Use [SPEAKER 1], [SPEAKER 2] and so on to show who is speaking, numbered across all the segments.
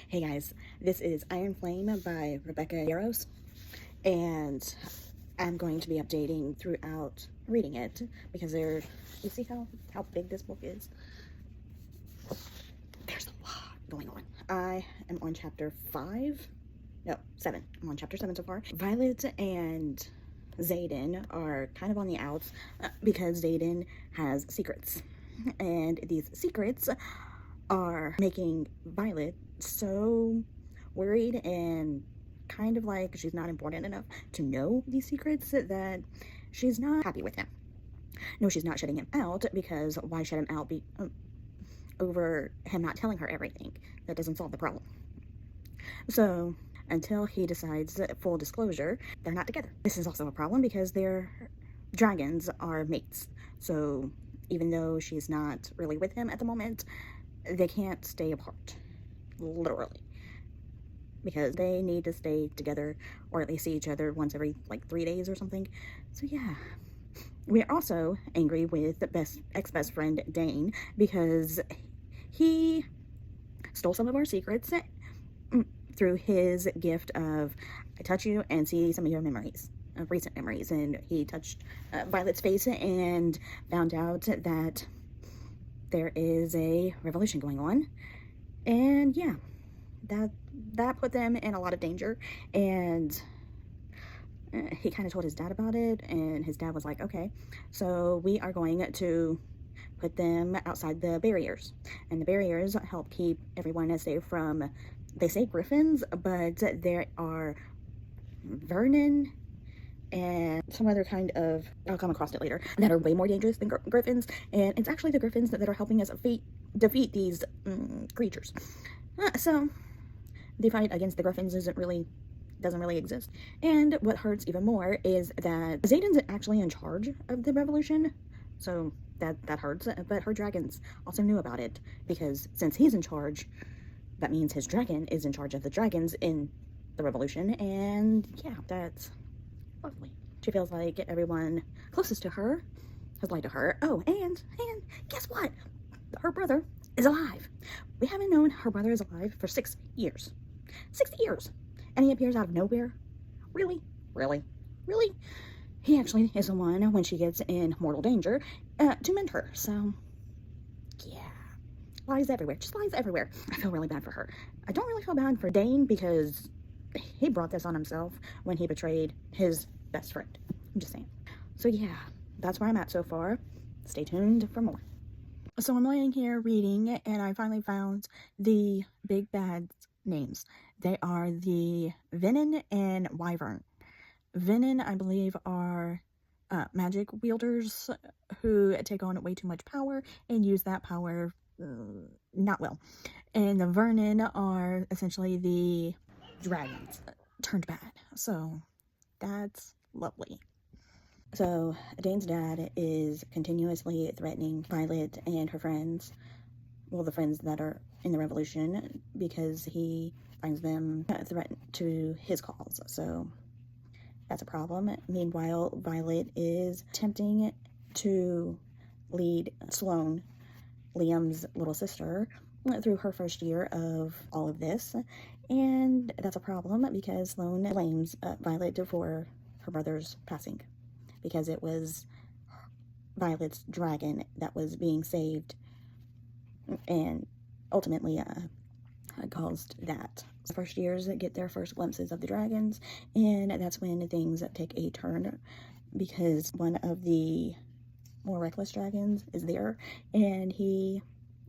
[SPEAKER 1] Hey guys, this is Iron Flame by Rebecca Yarros, and I'm going to be updating throughout reading it because you see how big this book is? There's a lot going on. I am on chapter 5, no, 7. I'm on chapter 7 so far. Violet and Xaden are kind of on the outs because Xaden has secrets, and these secrets are making Violet so worried and kind of like she's not important enough to know these secrets that she's not happy with him. No, she's not shutting him out, because why shut him out over him not telling her everything? That doesn't solve the problem. So until he decides full disclosure, they're not together. This is also a problem because their dragons are mates. So even though she's not really with him at the moment, they can't stay apart, literally, because they need to stay together, or at least see each other once every like 3 days or something. So yeah, we're also angry with ex-best friend Dane because he stole some of our secrets through his gift of I touch you and see some of your memories, recent memories. And he touched Violet's face and found out that there is a revolution going on. And yeah, that put them in a lot of danger. And he kind of told his dad about it, and his dad was like, okay, so we are going to put them outside the barriers, and the barriers help keep everyone safe from, they say griffins, but there are vermin and some other kind of, I'll come across it later, that are way more dangerous than griffins. And it's actually the griffins that are helping us defeat these creatures. So the fight against the griffins doesn't really exist. And what hurts even more is that Xaden's actually in charge of the revolution, so that hurts. But her dragons also knew about it, because since he's in charge, that means his dragon is in charge of the dragons in the revolution. And yeah, that's lovely. She feels like everyone closest to her has lied to her. Oh, and guess what? Her brother is alive. We haven't known her brother is alive for 6 years. 6 years. And he appears out of nowhere. Really? He actually is the one, when she gets in mortal danger, to mend her. So yeah, lies everywhere. Just lies everywhere. I feel really bad for her. I don't really feel bad for Dane, because he brought this on himself when he betrayed his best friend. I'm just saying. So yeah, that's where I'm at so far. Stay tuned for more. So I'm laying here reading, and I finally found the big bad's names. They are the Venin and Wyvern. Venin, I believe, are magic wielders who take on way too much power and use that power not well. And the Vernon are essentially the dragons turned bad. So that's lovely. So Dane's dad is continuously threatening Violet and her friends, well, the friends that are in the revolution, because he finds them a threat to his cause. So that's a problem. Meanwhile, Violet is attempting to lead Sloane, Liam's little sister, through her first year of all of this. And that's a problem because Sloane blames Violet for her brother's passing, because it was Violet's dragon that was being saved and ultimately caused that. The first years get their first glimpses of the dragons, and that's when things take a turn, because one of the more reckless dragons is there, and he,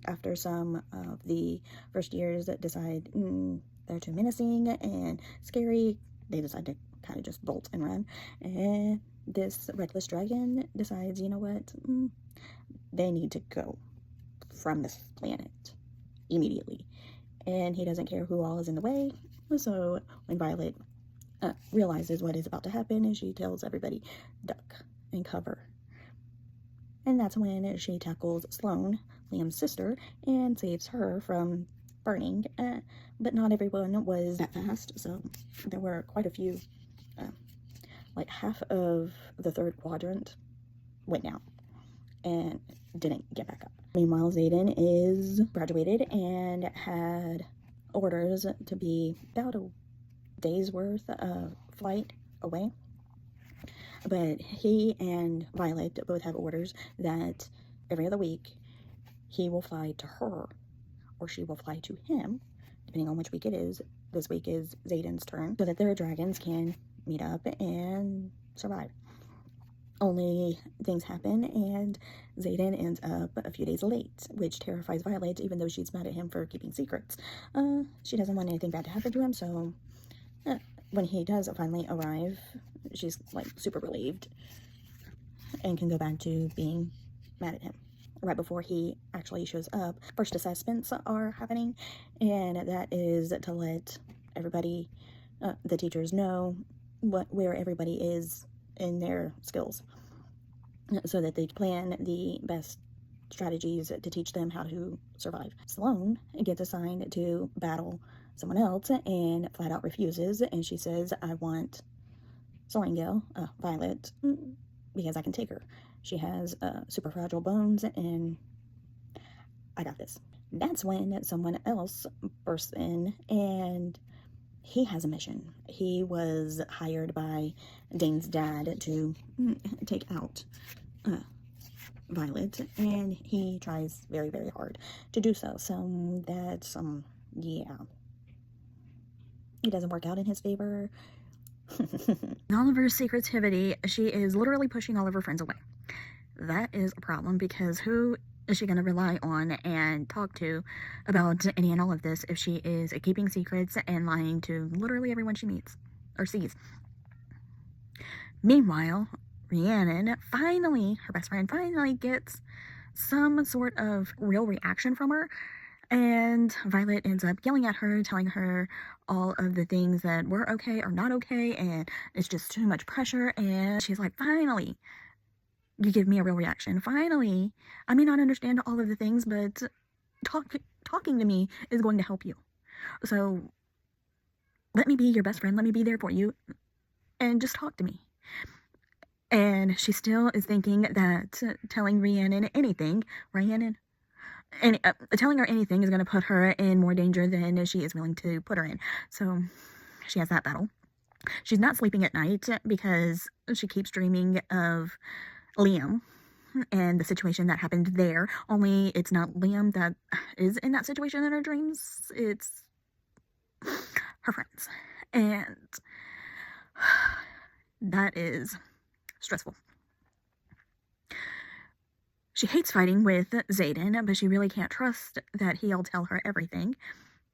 [SPEAKER 1] after some of the first years that decide they're too menacing and scary, they decide to kind of just bolt and run. And this reckless dragon decides, you know what, they need to go from this planet immediately. And he doesn't care who all is in the way. So when Violet realizes what is about to happen, and she tells everybody, duck and cover. And that's when she tackles Sloane, Liam's sister, and saves her from burning. But not everyone was that fast, so there were quite a few. Like half of the third quadrant went down and didn't get back up. Meanwhile, Xaden is graduated and had orders to be about a day's worth of flight away. But he and Violet both have orders that every other week he will fly to her or she will fly to him, depending on which week it is. This week is Xaden's turn, so that their dragons can meet up and survive. Only things happen, and Xaden ends up a few days late, which terrifies Violet, even though she's mad at him for keeping secrets. She doesn't want anything bad to happen to him, so when he does finally arrive, she's like super relieved and can go back to being mad at him. Right before he actually shows up, first assessments are happening, and that is to let everybody, the teachers, know where everybody is in their skills, so that they plan the best strategies to teach them how to survive. Sloane gets assigned to battle someone else and flat out refuses, and she says, I want Soaringale, Violet, because I can take her. She has super fragile bones, and I got this. That's when someone else bursts in, and he has a mission. He was hired by Dane's dad to take out Violet, and he tries very, very hard to do so. So that's, yeah. It doesn't work out in his favor. Oliver's secretivity, she is literally pushing all of her friends away. That is a problem, because who is she going to rely on and talk to about any and all of this if she is keeping secrets and lying to literally everyone she meets or sees? Meanwhile, Rhiannon finally, her best friend, finally gets some sort of real reaction from her, and Violet ends up yelling at her, telling her all of the things that were okay or not okay, and it's just too much pressure, and she's like, finally, you give me a real reaction. Finally, I may not understand all of the things, but talking to me is going to help you. So let me be your best friend. Let me be there for you, and just talk to me. And she still is thinking that telling Rhiannon anything, telling her anything is going to put her in more danger than she is willing to put her in. So she has that battle. She's not sleeping at night because she keeps dreaming of Liam and the situation that happened there. Only it's not Liam that is in that situation in her dreams. It's her friends. And that is stressful. She hates fighting with Xaden, but she really can't trust that he'll tell her everything.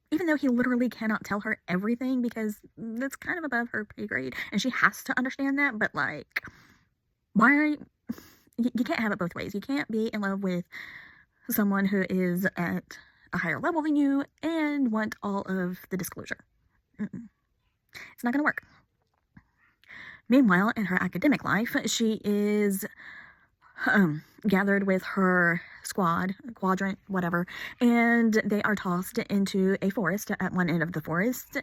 [SPEAKER 1] Even though he literally cannot tell her everything, because that's kind of above her pay grade, and she has to understand that, but like, why are you can't have it both ways. You can't be in love with someone who is at a higher level than you and want all of the disclosure. It's not going to work. Meanwhile, in her academic life, she is gathered with her quadrant, whatever, and they are tossed into a forest at one end of the forest,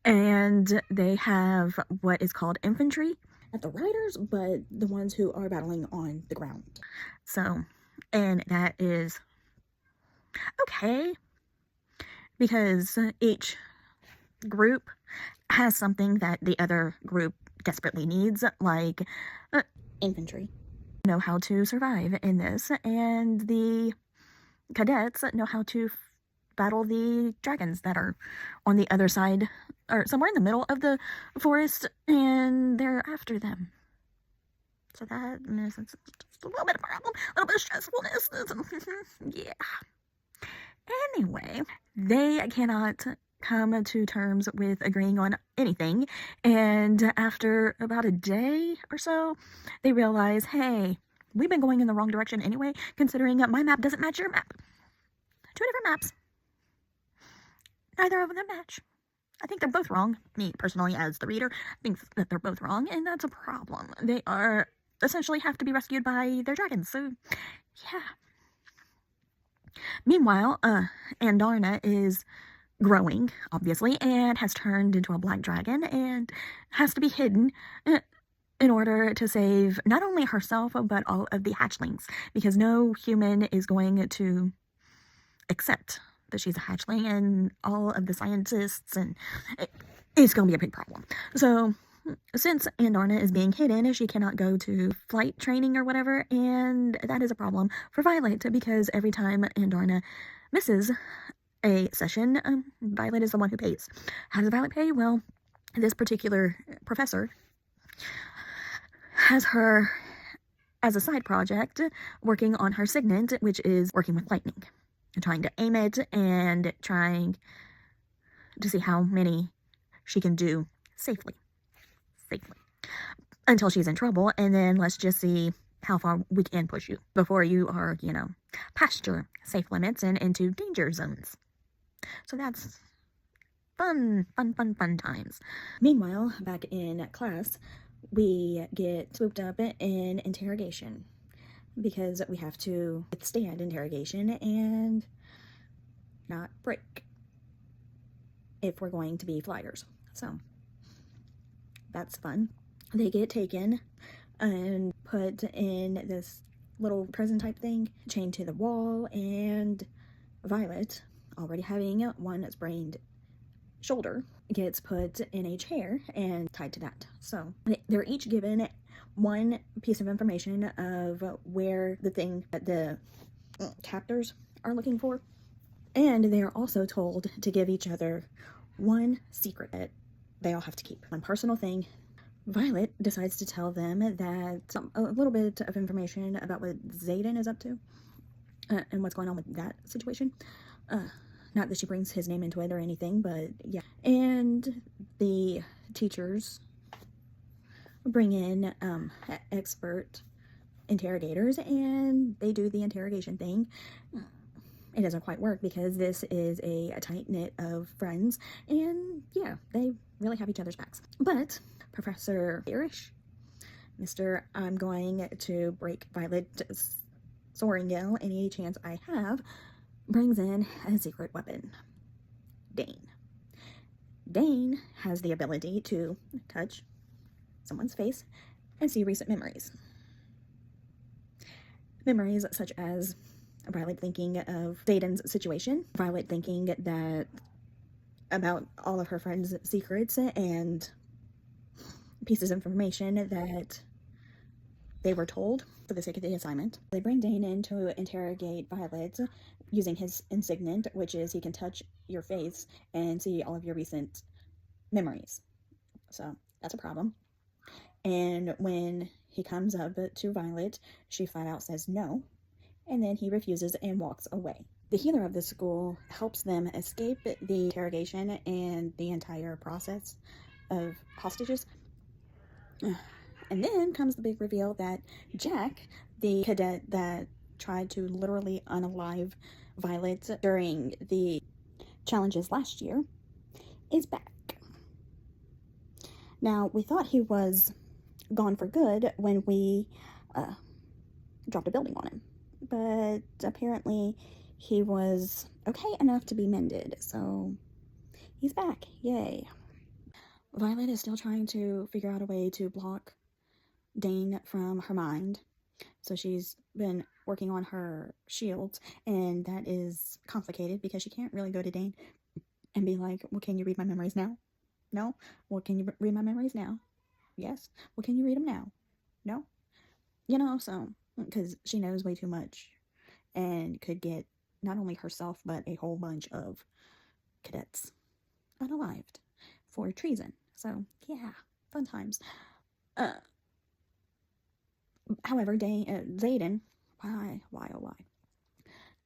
[SPEAKER 1] and they have what is called infantry. Not the riders, but the ones who are battling on the ground. So, and that is okay, because each group has something that the other group desperately needs, like infantry. Know how to survive in this, and the cadets know how to battle the dragons that are on the other side, or somewhere in the middle of the forest, and they're after them. So that is just a little bit of a problem, a little bit of stressfulness. Yeah. Anyway, they cannot come to terms with agreeing on anything, and after about a day or so, they realize, hey, we've been going in the wrong direction anyway, considering that my map doesn't match your map. 2 different maps. Neither of them match. I think they're both wrong. Me, personally, as the reader, thinks that they're both wrong, and that's a problem. They are essentially have to be rescued by their dragons, so yeah. Meanwhile, Andarna is growing, obviously, and has turned into a black dragon and has to be hidden in order to save not only herself, but all of the hatchlings, because no human is going to accept that she's a hatchling and all of the scientists, and it's going to be a big problem. So since Andarna is being hidden, she cannot go to flight training or whatever, and that is a problem for Violet because every time Andarna misses a session, Violet is the one who pays. How does Violet pay? Well, this particular professor has her as a side project working on her signet, which is working with lightning, trying to aim it and trying to see how many she can do safely until she's in trouble, and then let's just see how far we can push you before you are, past your safe limits and into danger zones. So that's fun times. Meanwhile, back in class, we get swooped up in interrogation because we have to withstand interrogation and not break if we're going to be flyers. So that's fun. They get taken and put in this little prison type thing, chained to the wall, and Violet, already having one sprained shoulder, gets put in a chair and tied to that. So they're each given one piece of information of where the thing that the captors are looking for, and they are also told to give each other one secret that they all have to keep, one personal thing. Violet decides to tell them that a little bit of information about what Xaden is up to and what's going on with that situation. Not that she brings his name into it or anything, but yeah. And the teachers bring in expert interrogators, and they do the interrogation thing. It doesn't quite work because this is a tight-knit of friends, and yeah, they really have each other's backs. But Professor Yarros, Mr. I'm going to break Violet's soaring yell any chance I have, brings in a secret weapon, Dane. Dane has the ability to touch someone's face and see recent memories. Memories such as Violet thinking of Xaden's situation, Violet thinking that about all of her friends' secrets and pieces of information that they were told for the sake of the assignment. They bring Dane in to interrogate Violet using his insignia, which is he can touch your face and see all of your recent memories. So that's a problem. And when he comes up to Violet, she flat out says no, and then he refuses and walks away. The healer of the school helps them escape the interrogation and the entire process of hostages. And then comes the big reveal that Jack, the cadet that tried to literally unalive Violet during the challenges last year, is back. Now, we thought he was gone for good when we dropped a building on him, but apparently he was okay enough to be mended, so he's back. Yay. Violet is still trying to figure out a way to block Dane from her mind, so she's been working on her shields, and that is complicated because she can't really go to Dane and be like, well, can you read my memories now? No? Well, can you read my memories now? Yes? Well, can you read them now? No? So, because she knows way too much and could get not only herself, but a whole bunch of cadets unalived for treason. So, yeah, fun times. However, Xaden, why, oh why?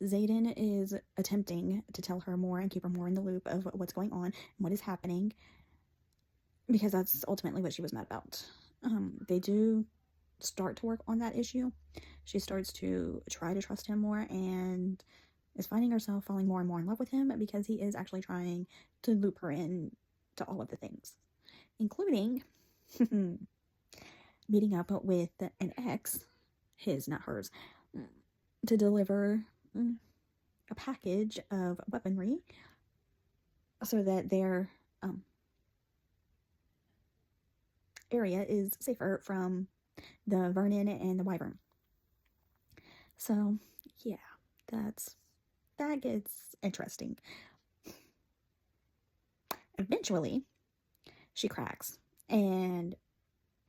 [SPEAKER 1] Xaden is attempting to tell her more and keep her more in the loop of what's going on and what is happening, because that's ultimately what she was mad about. They do start to work on that issue. She starts to try to trust him more and is finding herself falling more and more in love with him because he is actually trying to loop her in to all of the things, including meeting up with an ex, his, not hers, to deliver a package of weaponry so that their area is safer from the Vernon and the Wyvern. So, yeah, that's that gets interesting. Eventually, she cracks and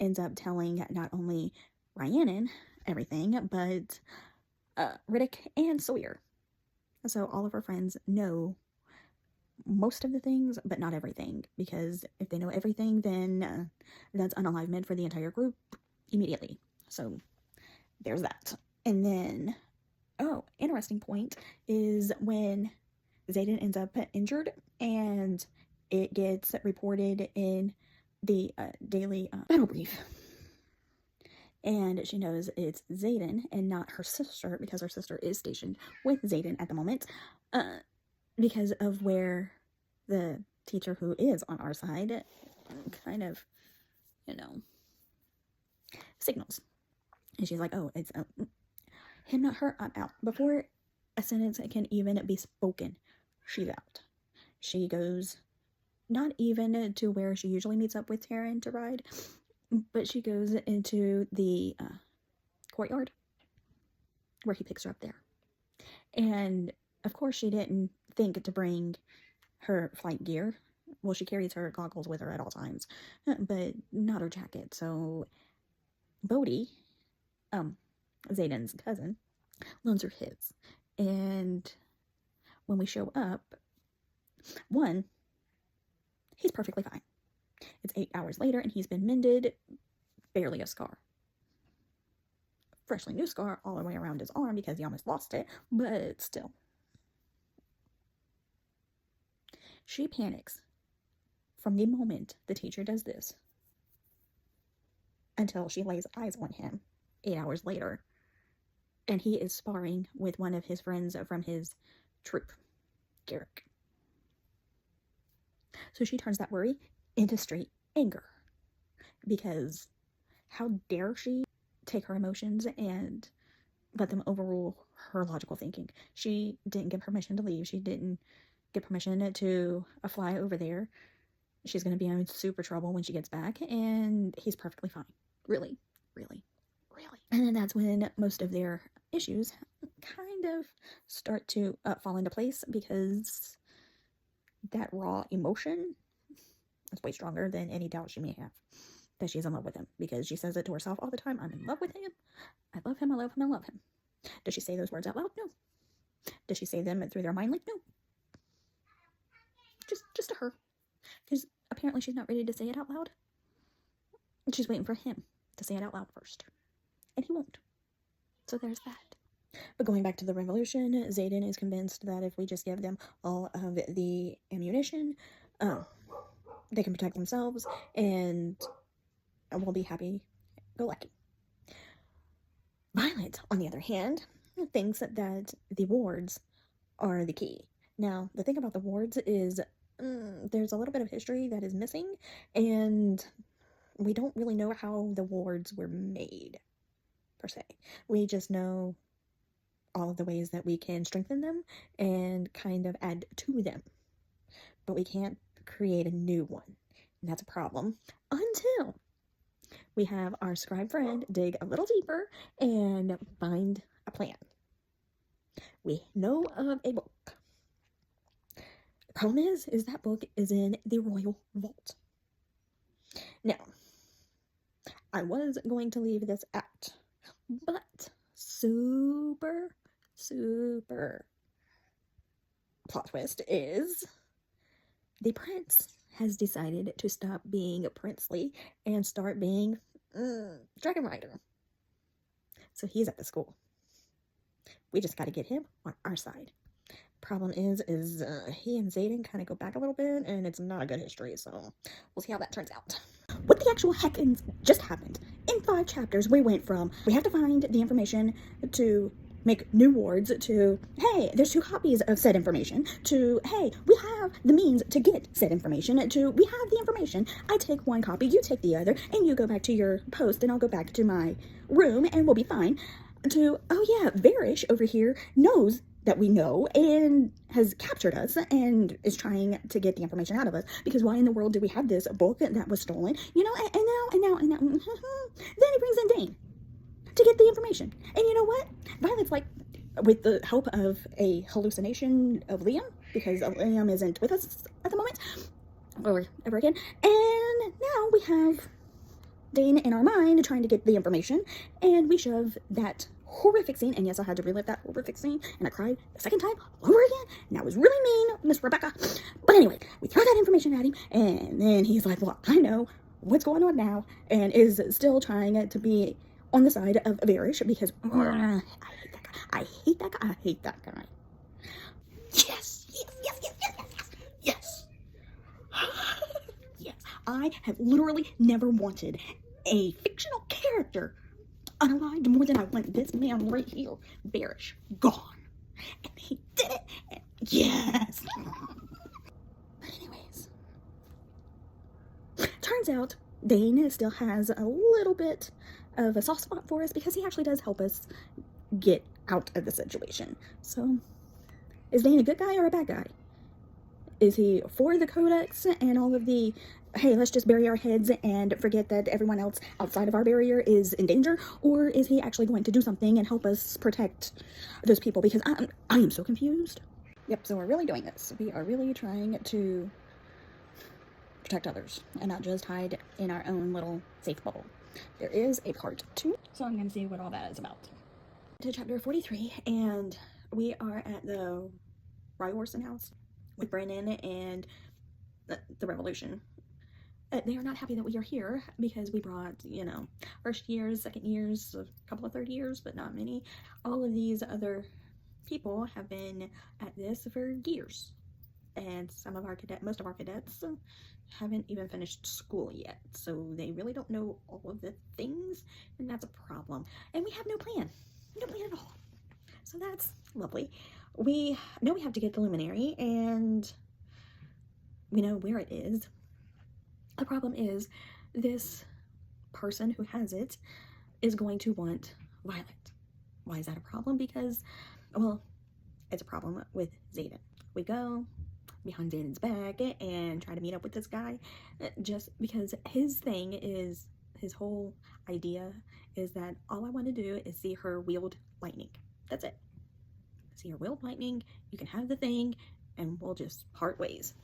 [SPEAKER 1] ends up telling not only Rhiannon everything, but Riddick and Sawyer. So all of her friends know most of the things, but not everything, because if they know everything, then that's unalivement for the entire group immediately. So there's that. And then, interesting point is when Xaden ends up injured and it gets reported in the daily battle brief. And she knows it's Xaden and not her sister, because her sister is stationed with Xaden at the moment, because of where the teacher who is on our side kind of, signals. And she's like, oh, it's him, not her, I'm out. Before a sentence can even be spoken, she's out. She goes not even to where she usually meets up with Taryn to ride, but she goes into the courtyard where he picks her up there. And of course she didn't think to bring her flight gear. Well, she carries her goggles with her at all times, but not her jacket. So Bodhi, Xaden's cousin, loans her his. And when we show up, one, he's perfectly fine. It's 8 hours later and he's been mended, barely a scar. Freshly new scar all the way around his arm because he almost lost it, but still. She panics from the moment the teacher does this until she lays eyes on him 8 hours later, and he is sparring with one of his friends from his troop, Garrick. So she turns that worry into straight anger, because how dare she take her emotions and let them overrule her logical thinking. She didn't give permission to leave. She didn't give permission to fly over there. She's going to be in super trouble when she gets back, and he's perfectly fine. Really. And then that's when most of their issues kind of start to fall into place, because that raw emotion is way stronger than any doubt she may have that she's in love with him, because she says it to herself all the time. I'm in love with him. I love him. I love him. I love him. Does she say those words out loud? No. Does she say them through their mind? Like, no. Just to her. Because apparently she's not ready to say it out loud. She's waiting for him to say it out loud first. And he won't. So there's that. But going back to the revolution, Xaden is convinced that if we just give them all of the ammunition, they can protect themselves, and we'll be happy-go-lucky. Violet, on the other hand, thinks that the wards are the key. Now, the thing about the wards is there's a little bit of history that is missing, and we don't really know how the wards were made, per se. We just know all of the ways that we can strengthen them and kind of add to them. But we can't create a new one. And that's a problem until we have our scribe friend dig a little deeper and find a plan. We know of a book. The problem is that book is in the royal vault. Now, I was going to leave this out, but super plot twist is the prince has decided to stop being princely and start being dragon rider. So he's at the school. We just got to get him on our side. Problem is he and Xaden kind of go back a little bit, and it's not a good history, so we'll see how that turns out. What the actual heck just happened? In 5 chapters, we went from, we have to find the information to make new wards, to, hey, there's 2 copies of said information, to, hey, we have the means to get said information, to, we have the information, I take 1 copy, you take the other, and you go back to your post, and I'll go back to my room, and we'll be fine, to, oh yeah, Varish over here knows that we know and has captured us and is trying to get the information out of us, because why in the world do we have this book that was stolen, and now then he brings in Dane to get the information. And you know what? Violet's like, with the help of a hallucination of Liam, because Liam isn't with us at the moment, or ever again. And now we have Dane in our mind trying to get the information, and we shove that horrific scene, and yes, I had to relive that horrific scene, and I cried the second time all over again, and that was really mean, Miss Rebecca. But anyway, we throw that information at him, and then he's like, well, I know what's going on now, and is still trying to be on the side of Varish, because I hate that guy. I hate that guy. Yes, yes, yes, yes, yes, yes, yes. Yes, I have literally never wanted a fictional character unalived more than I want this man right here. Varish, gone. And he did it. And yes. But anyways, turns out Dane still has a little bit of a soft spot for us, because he actually does help us get out of the situation. So, is Dane a good guy or a bad guy? Is he for the Codex and all of the, hey, let's just bury our heads and forget that everyone else outside of our barrier is in danger? Or is he actually going to do something and help us protect those people? Because I am so confused. Yep, so we're really doing this. We are really trying to protect others and not just hide in our own little safe bubble. There is a part 2, so I'm going to see what all that is about. To chapter 43, and we are at the Yarros house with Brennan and the Revolution. They are not happy that we are here, because we brought, first years, second years, a couple of third years, but not many. All of these other people have been at this for years, and most of our cadets haven't even finished school yet, so they really don't know all of the things, and that's a problem. And we have no plan at all, so that's lovely. We know we have to get the luminary, and we know where it is. The problem is, this person who has it is going to want Violet. Why is that a problem? Because, well, it's a problem with Xaden. We go behind Xaden's back and try to meet up with this guy, just because his whole idea is that all I want to do is see her wield lightning. That's it. See her wield lightning, you can have the thing, and we'll just part ways.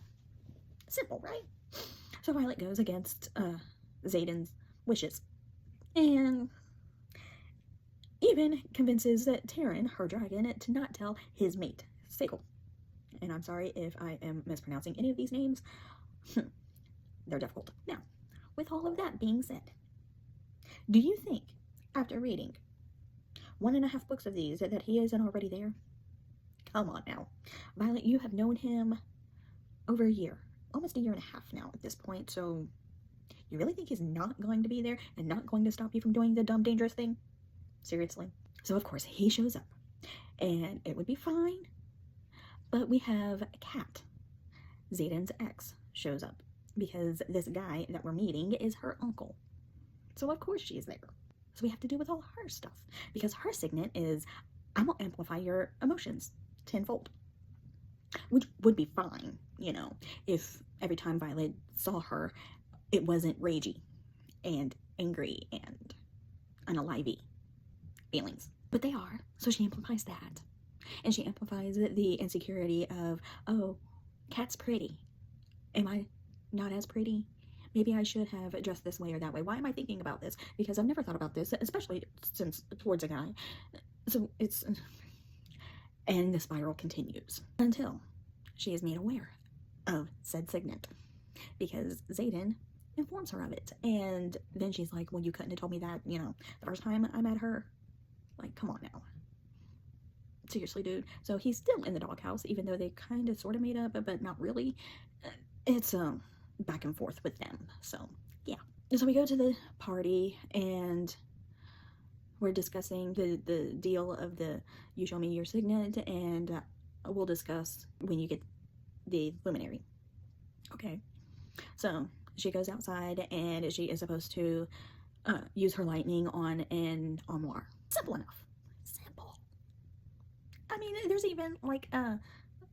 [SPEAKER 1] Simple, right? So Violet goes against Xaden's wishes, and even convinces Terran, her dragon, to not tell his mate, Sigil. And I'm sorry if I am mispronouncing any of these names. They're difficult. Now, with all of that being said, do you think, after reading 1.5 books of these, that he isn't already there? Come on now. Violet, you have known him over a year. Almost a year and a half now at this point, so you really think he's not going to be there and not going to stop you from doing the dumb, dangerous thing? Seriously? So, of course, he shows up, and it would be fine, but we have Kat, Xaden's ex, shows up, because this guy that we're meeting is her uncle. So, of course, she's there. So we have to deal with all her stuff, because her signet is, I'm gonna amplify your emotions tenfold. Which would be fine, if every time Violet saw her, it wasn't ragey and angry and unalivey feelings. But they are, so she amplifies that. And she amplifies the insecurity of, oh, Kat's pretty. Am I not as pretty? Maybe I should have dressed this way or that way. Why am I thinking about this? Because I've never thought about this, especially since towards a guy. So it's... And the spiral continues until she is made aware of said signet, because Xaden informs her of it. And then she's like, well, you couldn't have told me that, the first time I met her. Like, come on now. Seriously, dude. So he's still in the doghouse, even though they kind of sort of made up, but not really. It's back and forth with them. So, yeah. So we go to the party, and we're discussing the deal of the you show me your signet, and we'll discuss when you get the luminary. Okay. So she goes outside, and she is supposed to use her lightning on an armoire. Simple enough. Simple. I mean, there's even like a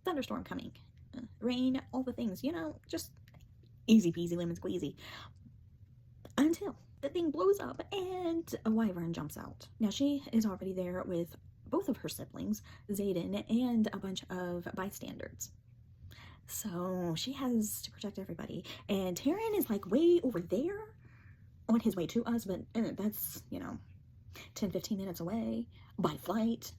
[SPEAKER 1] thunderstorm coming, rain, all the things, just easy peasy lemon squeezy. Until the thing blows up and a wyvern jumps out. Now she is already there with both of her siblings, Xaden, and a bunch of bystanders. So she has to protect everybody. And Tyrion is like way over there on his way to us, but that's, 10-15 minutes away by flight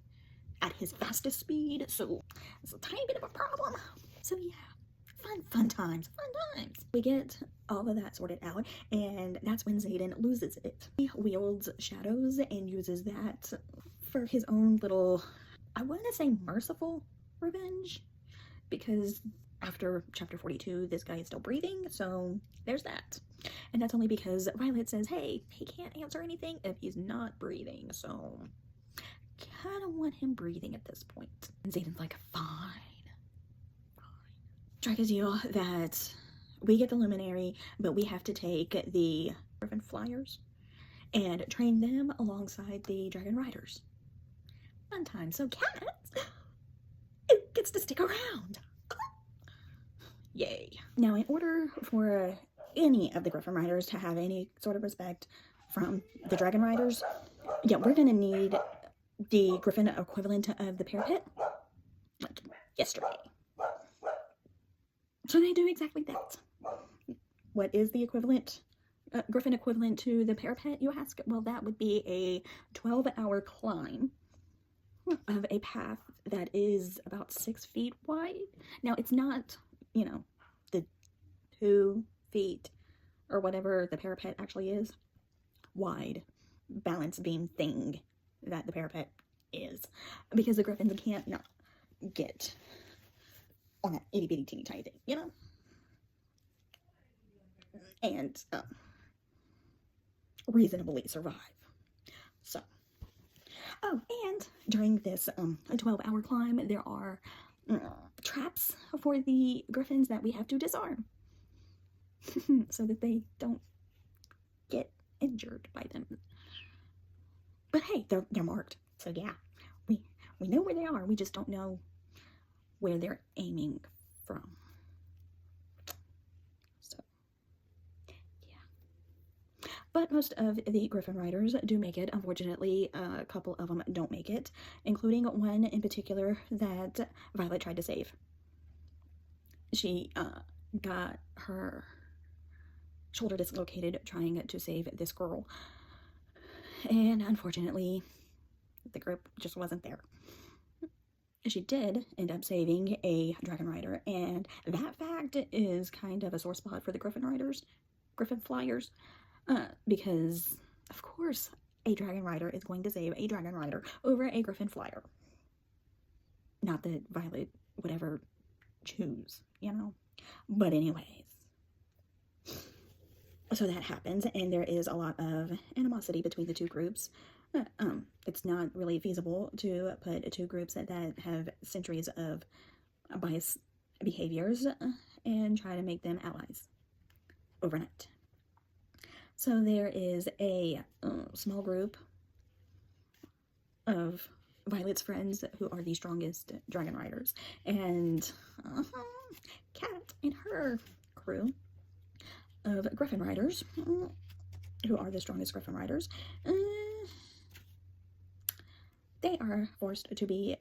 [SPEAKER 1] at his fastest speed. So it's a tiny bit of a problem. So yeah. Fun times. We get all of that sorted out, and that's when Xaden loses it. He wields shadows and uses that for his own little, I want to say merciful revenge, because after chapter 42, this guy is still breathing, so there's that. And that's only because Violet says, hey, he can't answer anything if he's not breathing, so kind of want him breathing at this point. And Xaden's like, fine. Strike a deal that we get the Luminary, but we have to take the Griffin Flyers and train them alongside the Dragon Riders. Fun time. So Cat gets to stick around. Yay. Now, in order for any of the Griffin Riders to have any sort of respect from the Dragon Riders, yeah, we're gonna need the Griffin equivalent of the parapet, like yesterday. So they do exactly that. What is the equivalent, Griffin equivalent to the parapet, you ask? Well, that would be a 12-hour climb of a path that is about 6 feet wide. Now, it's not, the 2 feet or whatever the parapet actually is wide balance beam thing that the parapet is, because the Griffins can't not get on that itty bitty teeny tiny thing, and reasonably survive. So, oh, and during this 12-hour climb, there are traps for the Griffins that we have to disarm so that they don't get injured by them. But hey, they're marked, so yeah, we know where they are. We just don't know where they're aiming from. So, yeah. But most of the Griffin Riders do make it. Unfortunately, a couple of them don't make it, including one in particular that Violet tried to save. She got her shoulder dislocated trying to save this girl. And unfortunately, the group just wasn't there. She did end up saving a Dragon Rider, and that fact is kind of a sore spot for the Griffin Flyers, because, of course, a Dragon Rider is going to save a Dragon Rider over a Griffin Flyer. Not that Violet would ever choose, But anyways. So that happens, and there is a lot of animosity between the two groups. It's not really feasible to put two groups that have centuries of biased behaviors and try to make them allies overnight. So there is a small group of Violet's friends who are the strongest Dragon Riders, and Cat and her crew of Griffin Riders, who are the strongest Griffin Riders, they are forced to be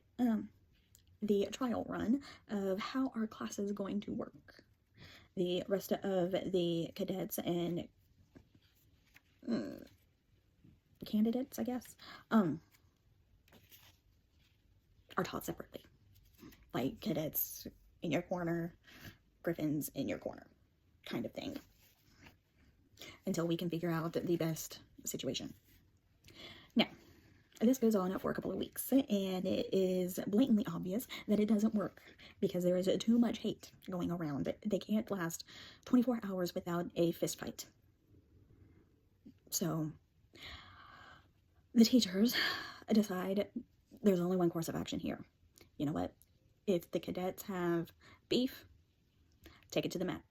[SPEAKER 1] the trial run of how our class is going to work. The rest of the cadets and candidates, I guess, are taught separately. Like cadets in your corner, Griffins in your corner, kind of thing. Until we can figure out the best situation. Now, this goes on for a couple of weeks, and it is blatantly obvious that it doesn't work because there is too much hate going around. They can't last 24 hours without a fist fight. So, the teachers decide there's only one course of action here. You know what? If the cadets have beef, take it to the mat.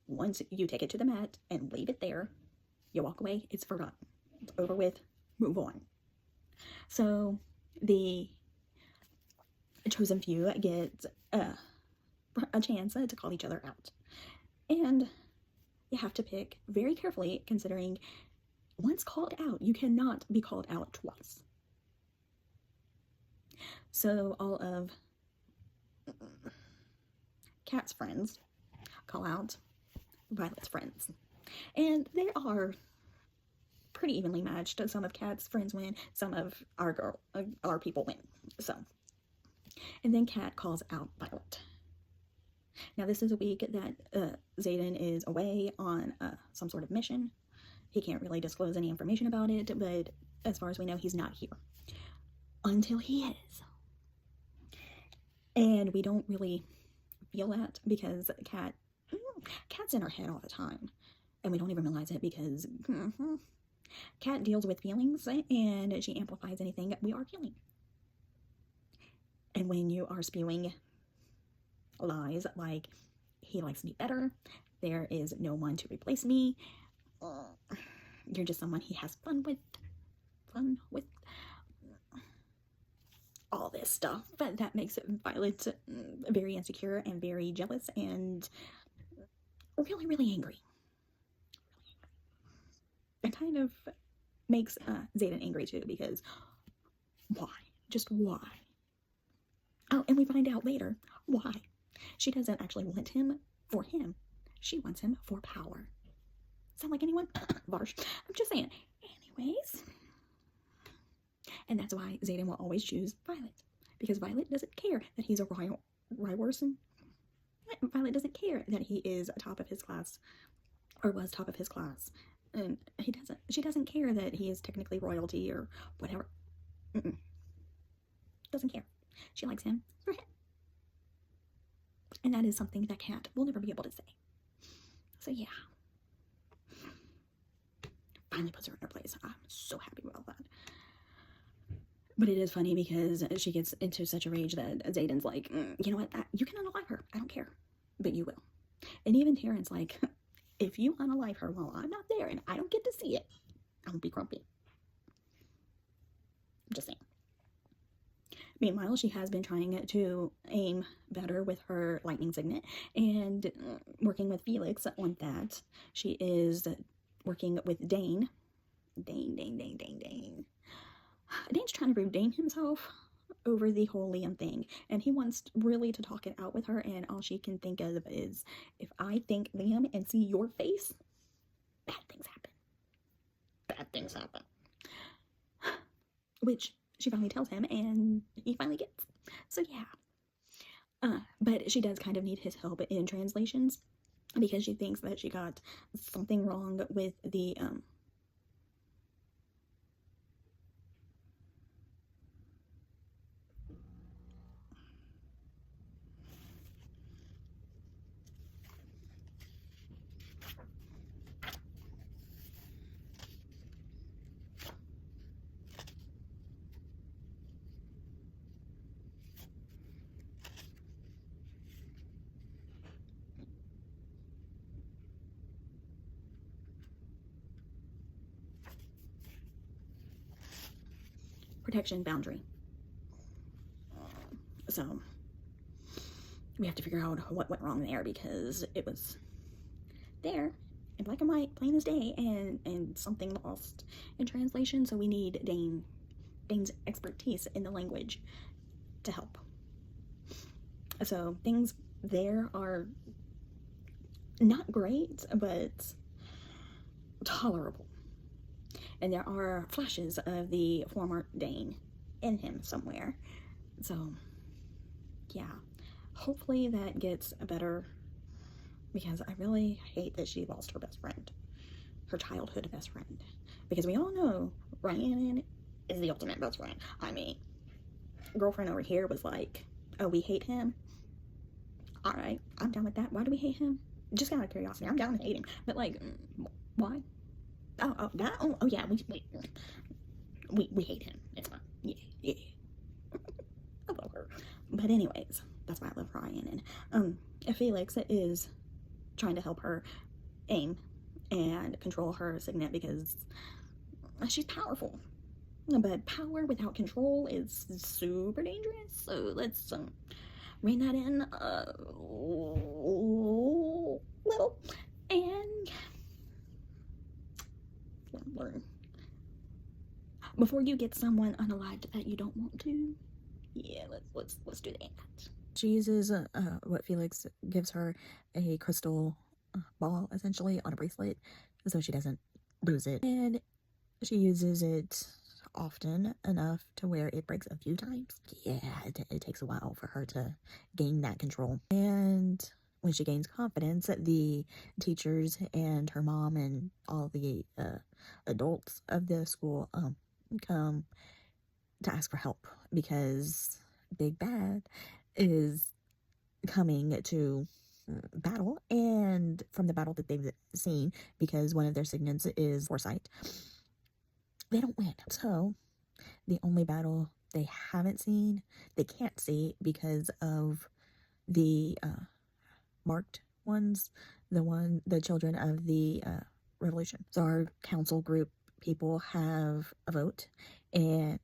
[SPEAKER 1] Once you take it to the mat and leave it there, you walk away, it's forgotten. It's over with, move on. So the chosen few get a chance to call each other out. And you have to pick very carefully, considering once called out, you cannot be called out twice. So all of Cat's friends call out Violet's friends. And they are pretty evenly matched. Some of Cat's friends win, some of our people win. So, and then Cat calls out Violet. Now this is a week that Xaden is away on some sort of mission. He can't really disclose any information about it, but as far as we know, he's not here. Until he is. And we don't really feel that because Cat's in our head all the time. And we don't even realize it because Cat deals with feelings and she amplifies anything we are feeling. And when you are spewing lies like, he likes me better, there is no one to replace me, you're just someone he has fun with, all this stuff, but that makes Violet very insecure and very jealous and really, really angry. It kind of makes Xaden angry too, because why? Just why? Oh, and we find out later why. She doesn't actually want him for him. She wants him for power. Sound like anyone? Varsh. I'm just saying. Anyways. And that's why Xaden will always choose Violet. Because Violet doesn't care that he's a Rywarson. Violet doesn't care that he is top of his class. Or was top of his class. And she doesn't care that he is technically royalty or whatever. Doesn't care. She likes him for him. And that is something that Cat will never be able to say. So yeah. Finally puts her in her place. I'm so happy about that. But it is funny because she gets into such a rage that Xaden's like, you know what, you can unalive her. I don't care. But you will. And even Terran's like, if you unalive her while I'm not there and I don't get to see it, I'm gonna be grumpy. I'm just saying. Meanwhile, she has been trying to aim better with her lightning signet and working with Felix on that. She is working with Dane. Dane. Dane's trying to redeem himself over the whole Liam thing, and he wants really to talk it out with her, and all she can think of is, if I think Liam and see your face, bad things happen. Which she finally tells him, and he finally gets. So yeah. But she does kind of need his help in translations, because she thinks that she got something wrong with the, protection boundary. So we have to figure out what went wrong there, because it was there in black and white, plain as day, and something lost in translation. So we need Dane's expertise in the language to help. So things there are not great, but tolerable. And there are flashes of the former Dane in him somewhere. So, yeah. Hopefully that gets better, because I really hate that she lost her best friend. Her childhood best friend. Because we all know Rhiannon is the ultimate best friend. I mean, girlfriend over here was like, oh, we hate him? Alright, I'm down with that. Why do we hate him? Just out of curiosity, I'm down to hate him. But like, why? Oh, that? Oh, yeah, we hate him. It's fine. Yeah. I love her. But anyways, that's why I love Ryan. And Felix is trying to help her aim and control her signet, because she's powerful. But power without control is super dangerous. So let's rein that in a little and learn. Before you get someone unalived that you don't want to, Yeah, let's do that. She uses what Felix gives her, a crystal ball, essentially, on a bracelet, so she doesn't lose it. And she uses it often enough to where it breaks a few times. Yeah, it takes a while for her to gain that control. And when she gains confidence, the teachers and her mom and all the adults of the school come to ask for help because Big Bad is coming to battle, and from the battle that they've seen, because one of their signets is foresight, they don't win. So the only battle they haven't seen, they can't see because of the marked ones, the children of the revolution. So our council group people have a vote and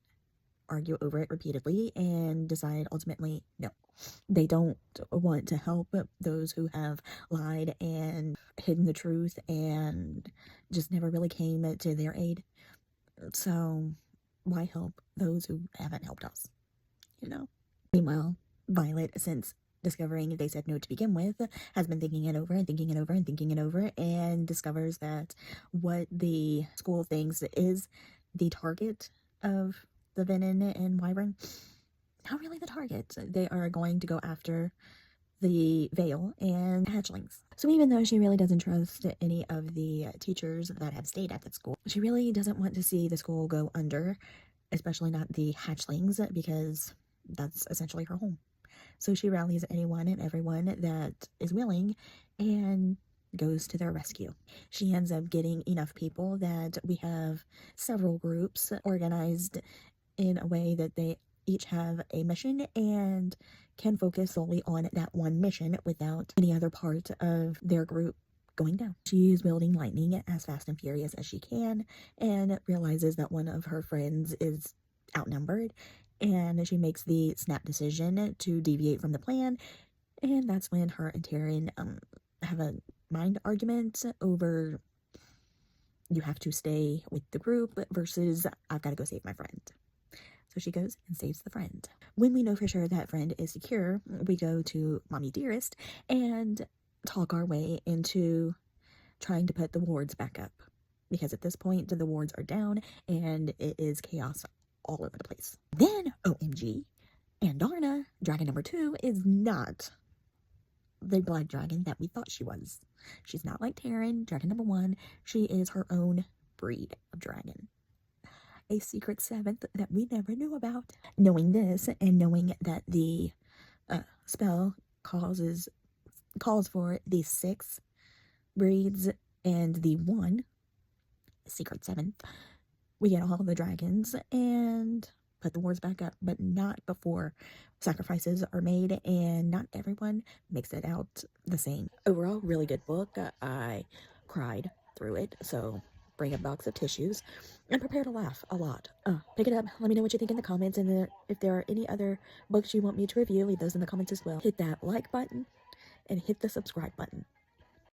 [SPEAKER 1] argue over it repeatedly and decide ultimately no. They don't want to help those who have lied and hidden the truth and just never really came to their aid. So why help those who haven't helped us, you know? Meanwhile, Violet, since discovering they said no to begin with, has been thinking it over and thinking it over and thinking it over, and discovers that what the school thinks is the target of the Venom and Wyvern, not really the target. They are going to go after the Veil and hatchlings. So even though she really doesn't trust any of the teachers that have stayed at that school, she really doesn't want to see the school go under, especially not the hatchlings, because that's essentially her home. So she rallies anyone and everyone that is willing and goes to their rescue. She ends up getting enough people that we have several groups organized in a way that they each have a mission and can focus solely on that one mission without any other part of their group going down. She is wielding lightning as fast and furious as she can and realizes that one of her friends is outnumbered, and she makes the snap decision to deviate from the plan. And that's when her and Taryn have a mind argument over you have to stay with the group versus I've got to go save my friend. So she goes and saves the friend. When we know for sure that friend is secure, we go to Mommy Dearest and talk our way into trying to put the wards back up. Because at this point, the wards are down and it is chaos all over the place. Then, OMG, Andarna, dragon number 2, is not the blood dragon that we thought she was. She's not like Taryn, dragon number 1. She is her own breed of dragon. A secret 7th that we never knew about. Knowing this and knowing that the spell calls for the 6 breeds and the 1 secret 7th, we get all the dragons and put the wards back up, but not before sacrifices are made, and not everyone makes it out the same. Overall, really good book. I cried through it, so bring a box of tissues and prepare to laugh a lot. Pick it up, let me know what you think in the comments, and if there are any other books you want me to review, leave those in the comments as well. Hit that like button and hit the subscribe button.